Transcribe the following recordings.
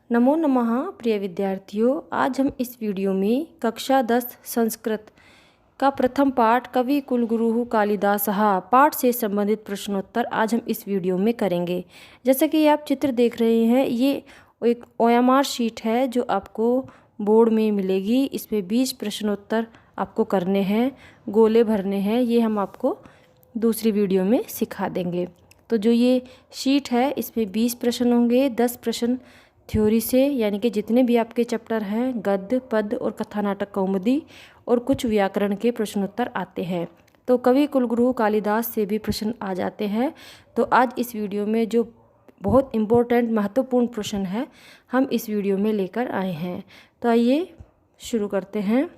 नमो नमः प्रिय विद्यार्थियों, आज हम इस वीडियो में कक्षा 10 संस्कृत का प्रथम पाठ कवि कुलगुरु कालिदासः पाठ से संबंधित प्रश्नोत्तर आज हम इस वीडियो में करेंगे। जैसा कि आप चित्र देख रहे हैं, ये एक OMR शीट है जो आपको बोर्ड में मिलेगी। इसमें 20 प्रश्नोत्तर आपको करने हैं, गोले भरने हैं। ये हम आपको दूसरी वीडियो में सिखा देंगे। तो जो ये शीट है इसमें 20 प्रश्न होंगे। 10 प्रश्न थ्योरी से, यानी कि जितने भी आपके चैप्टर हैं, गद्य, पद्य और कथा नाटक कौमुदी, और कुछ व्याकरण के प्रश्नोत्तर आते हैं। तो कवि कुलगुरु कालिदास से भी प्रश्न आ जाते हैं। तो आज इस वीडियो में जो बहुत इम्पोर्टेंट महत्वपूर्ण प्रश्न है हम इस वीडियो में लेकर आए हैं। तो आइए शुरू करते हैं।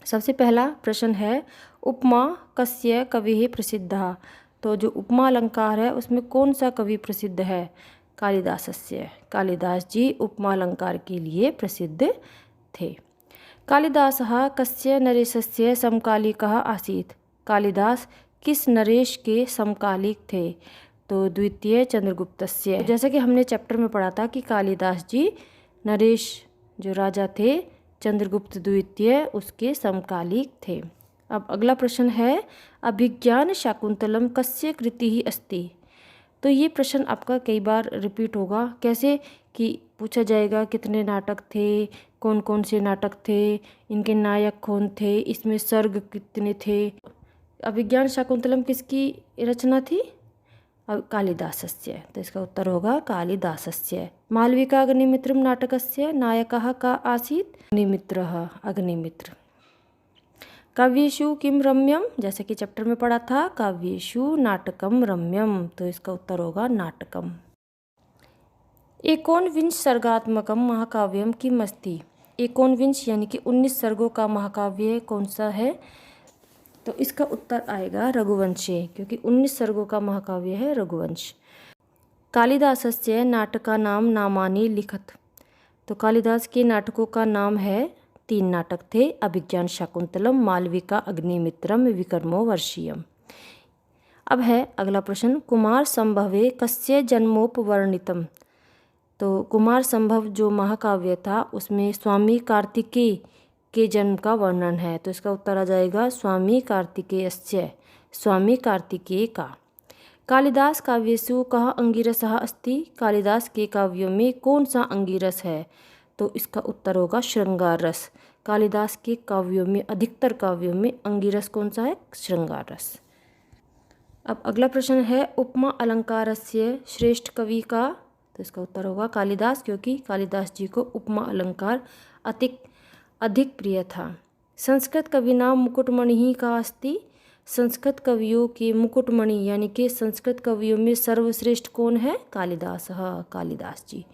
सबसे पहला प्रश्न है, उपमा कस्य कविः प्रसिद्धः। तो जो उपमा अलंकार है उसमें कौन सा कवि प्रसिद्ध है? कालिदासस्य। कालिदास जी उपमा अलंकार के लिए प्रसिद्ध थे। कालिदासः कस्य नरेशस्य समकालिकः आसीत्। कालिदास किस नरेश के समकालिक थे? तो द्वितीय चंद्रगुप्तस्य। जैसे कि हमने चैप्टर में पढ़ा था कि कालिदास जी नरेश जो राजा थे चंद्रगुप्त द्वितीय उसके समकालिक थे। अब अगला प्रश्न है, अभिज्ञान शाकुंतलम कस्य कृतिः अस्ति। तो ये प्रश्न आपका कई बार रिपीट होगा। कैसे कि पूछा जाएगा कितने नाटक थे, कौन कौन से नाटक थे, इनके नायक कौन थे, इसमें सर्ग कितने थे। अभिज्ञान शाकुंतलम किसकी रचना थी? अब कालिदासस्य। तो इसका उत्तर होगा कालिदासस्य। मालविका अग्निमित्रम नाटकस्य नायकः का आसीत्? अग्निमित्रः। अग्निमित्र। काव्येषु किम रम्यम। जैसे कि चैप्टर में पढ़ा था, काव्येषु नाटकम रम्यम। तो इसका उत्तर होगा नाटकम। एकोनविंश सर्गात्मकम महाकाव्यम किम अस्ति। एकोनविंश यानी कि 19 सर्गों का महाकाव्य कौन सा है? तो इसका उत्तर आएगा रघुवंशे, क्योंकि 19 सर्गों का महाकाव्य है रघुवंश। कालिदासस्य नाटकानां नामानि लिखत। तो कालिदास के नाटकों का नाम है, 3 नाटक थे, अभिज्ञान शाकुंतलम, मालविका अग्निमित्रम, विक्रमो वर्षीयम। अब है अगला प्रश्न, कुमार संभवे कस्य जन्मोपवर्णितम। तो कुमार संभव जो महाकाव्य था उसमें स्वामी कार्तिकेय के जन्म का वर्णन है। तो इसका उत्तर आ जाएगा स्वामी कार्तिकेयस्य। स्वामी कार्तिकेय का। कालिदास काव्येषु कः अंगिरसः अस्ति। कालिदास के काव्यों में कौन सा अंगिरस है? तो इसका उत्तर होगा श्रृंगार रस। कालिदास के काव्यों में, अधिकतर काव्यों में अंगिरस कौन सा है? श्रृंगार रस। अब अगला प्रश्न है, उपमा अलंकारस्य श्रेष्ठ कवि का। तो इसका उत्तर होगा कालिदास, क्योंकि कालिदास जी को उपमा अलंकार अधिक प्रिय था। संस्कृत कविनां मुकुटमणि का अस्ति। संस्कृत कवियों के मुकुटमणि यानी कि संस्कृत कवियों में सर्वश्रेष्ठ कौन है? कालिदासः। कालिदास जी।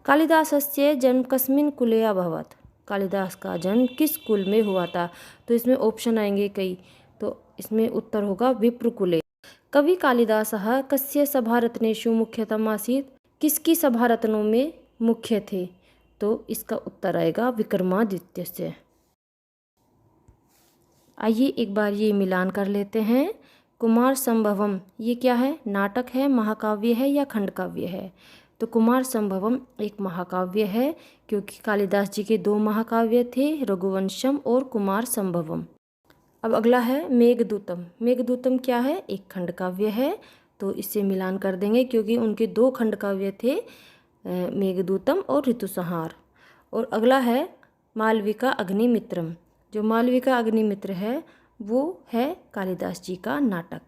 कालिदासस्य जन्म कस्मिन् कुले अभवत्। कालिदास का जन्म किस कुल में हुआ था? तो इसमें ऑप्शन आएंगे कई, तो इसमें उत्तर होगा विप्र कुले। कवि कालिदासः कस्य सभारत्नेषु मुख्यतम आसीत्। किसकी सभारत्नों में मुख्य थे? तो इसका उत्तर आएगा विक्रमादित्य से। आइए एक बार ये मिलान कर लेते हैं। कुमार संभवम ये क्या है? नाटक है, महाकाव्य है या खंड काव्य है? तो कुमार संभवम एक महाकाव्य है, क्योंकि कालिदास जी के 2 महाकाव्य थे, रघुवंशम और कुमार संभवम। अब अगला है मेघदूतम। मेघदूतम क्या है? एक खंड काव्य है। तो इससे मिलान कर देंगे, क्योंकि उनके 2 खंड काव्य थे, मेघदूतम और ऋतुसंहार। और अगला है मालविका अग्निमित्रम। जो मालविका अग्निमित्र है वो है कालिदास जी का नाटक।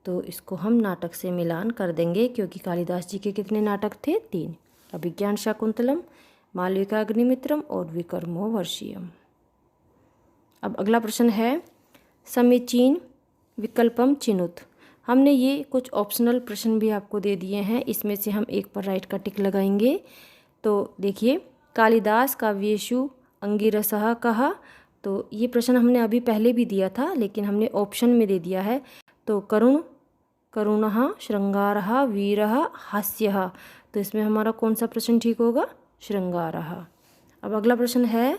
तो इसको हम नाटक से मिलान कर देंगे, क्योंकि कालिदास जी के कितने नाटक थे? 3। अभिज्ञान शाकुंतलम, मालविका अग्निमित्रम और विक्रमो वर्षीयम। अब अगला प्रश्न है, समीचीन विकल्पम चिनुत। हमने ये कुछ ऑप्शनल प्रश्न भी आपको दे दिए हैं, इसमें से हम एक पर राइट का टिक लगाएंगे। तो देखिए, कालिदास काव्येषु अंगिरसः कहा। तो ये प्रश्न हमने अभी पहले भी दिया था, लेकिन हमने ऑप्शन में दे दिया है। तो करुणः, श्रृंगारः, वीरः, हास्यः। तो इसमें हमारा कौन सा प्रश्न ठीक होगा? श्रृंगारः। अब अगला प्रश्न है,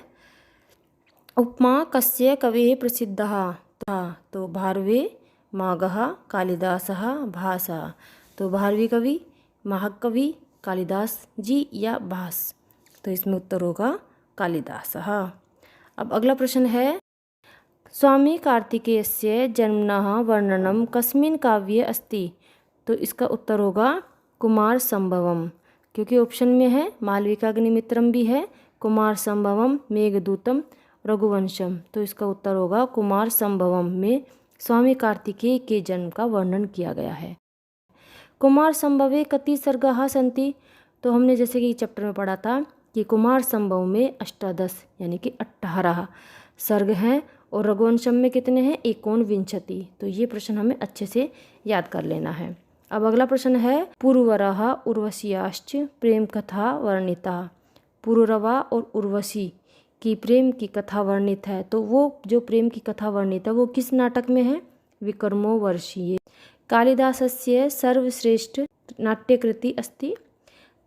उपमा कस्य कविः प्रसिद्धः। तो भारवे, मागह, कालिदासः, भासः। तो भारवी कवि, महाकवि कालिदास जी या भास। तो इसमें उत्तर होगा कालिदासः। अब अगला प्रश्न है, स्वामी कार्तिकेयस्य जन्मनः वर्णनं कस्मिन् काव्ये अस्ति? तो इसका उत्तर होगा कुमार संभवम, क्योंकि ऑप्शन में है मालविकाग्निमित्रम भी है, कुमार संभवम, मेघदूतम, रघुवंशम। तो इसका उत्तर होगा कुमार संभवम में स्वामी कार्तिकेय के जन्म का वर्णन किया गया है। कुमार संभवे कति सर्गाः सन्ति? तो हमने जैसे कि चैप्टर में पढ़ा था कि कुमार संभव में अष्टादश यानी कि 18 सर्ग हैं और रघुवंशम में कितने हैं? 19। तो ये प्रश्न हमें अच्छे से याद कर लेना है। अब अगला प्रश्न है, पुरुरवः उर्वश्याश्च प्रेम कथा वर्णिता। पुरुरवा और उर्वशी की प्रेम की कथा वर्णित है, तो वो जो प्रेम की कथा वर्णित है वो किस नाटक में है? विक्रमो वर्षीय। कालिदासस्य सर्वश्रेष्ठ नाट्यकृति अस्ति?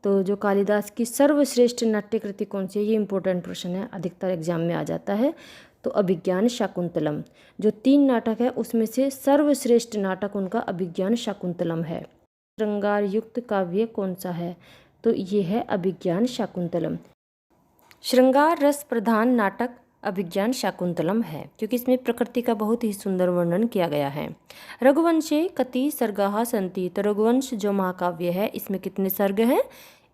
तो जो कालिदास की सर्वश्रेष्ठ नाट्यकृति कौन सी है? ये इंपॉर्टेंट प्रश्न है, अधिकतर एग्जाम में आ जाता है। तो अभिज्ञान शाकुंतलम, जो 3 नाटक है उसमें से सर्वश्रेष्ठ नाटक उनका अभिज्ञान शाकुंतलम है। श्रृंगार युक्त काव्य कौन सा है? तो ये है अभिज्ञान शाकुंतलम। श्रृंगार रस प्रधान नाटक अभिज्ञान शाकुंतलम है, क्योंकि इसमें प्रकृति का बहुत ही सुंदर वर्णन किया गया है। रघुवंशे कति सर्गाः सन्ति? तो रघुवंश जो महाकाव्य है इसमें कितने सर्ग हैं?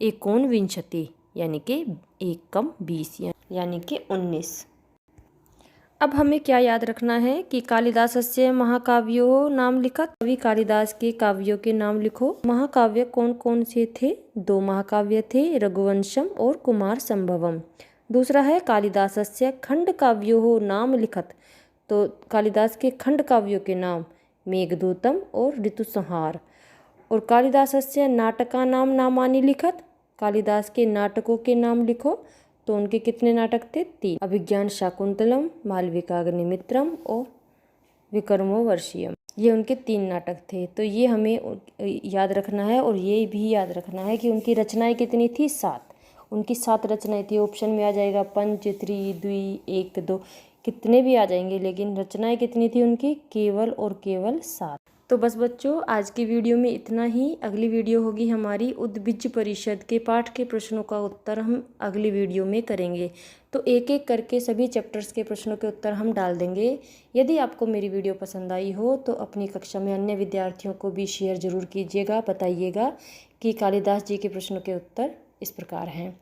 19 यानी कि 1 यानी कि 19। अब हमें क्या याद रखना है कि कालिदासस्य महाकाव्यो नाम लिखत। कवि कालिदास के काव्यों के नाम लिखो। महाकाव्य कौन कौन से थे? 2 महाकाव्य थे, रघुवंशम और कुमार संभवम। दूसरा है कालिदासस्य खंड काव्यो नाम लिखत। तो कालिदास के खंड काव्यों के नाम मेघदूतम और ऋतुसंहार। और कालिदासस्य नाटका नाम नामानि लिखत। कालिदास के नाटकों के नाम लिखो। तो उनके कितने नाटक थे? 3, अभिज्ञान शाकुंतलम, मालविकाग्निमित्रम और विक्रमो वर्षीयम। ये उनके 3 नाटक थे। तो ये हमें याद रखना है और ये भी याद रखना है कि उनकी रचनाएं कितनी थी? 7। उनकी 7 रचनाएं थी। ऑप्शन में आ जाएगा पंच, त्रि, द्वि, 1, 2, कितने भी आ जाएंगे, लेकिन रचनाएं कितनी थी उनकी? केवल और केवल 7। तो बस बच्चों, आज की वीडियो में इतना ही। अगली वीडियो होगी हमारी उद्भिज परिषद के पाठ के प्रश्नों का उत्तर हम अगली वीडियो में करेंगे। तो एक एक करके सभी चैप्टर्स के प्रश्नों के उत्तर हम डाल देंगे। यदि आपको मेरी वीडियो पसंद आई हो तो अपनी कक्षा में अन्य विद्यार्थियों को भी शेयर जरूर कीजिएगा, बताइएगा कि कालिदास जी के प्रश्नों के उत्तर इस प्रकार हैं।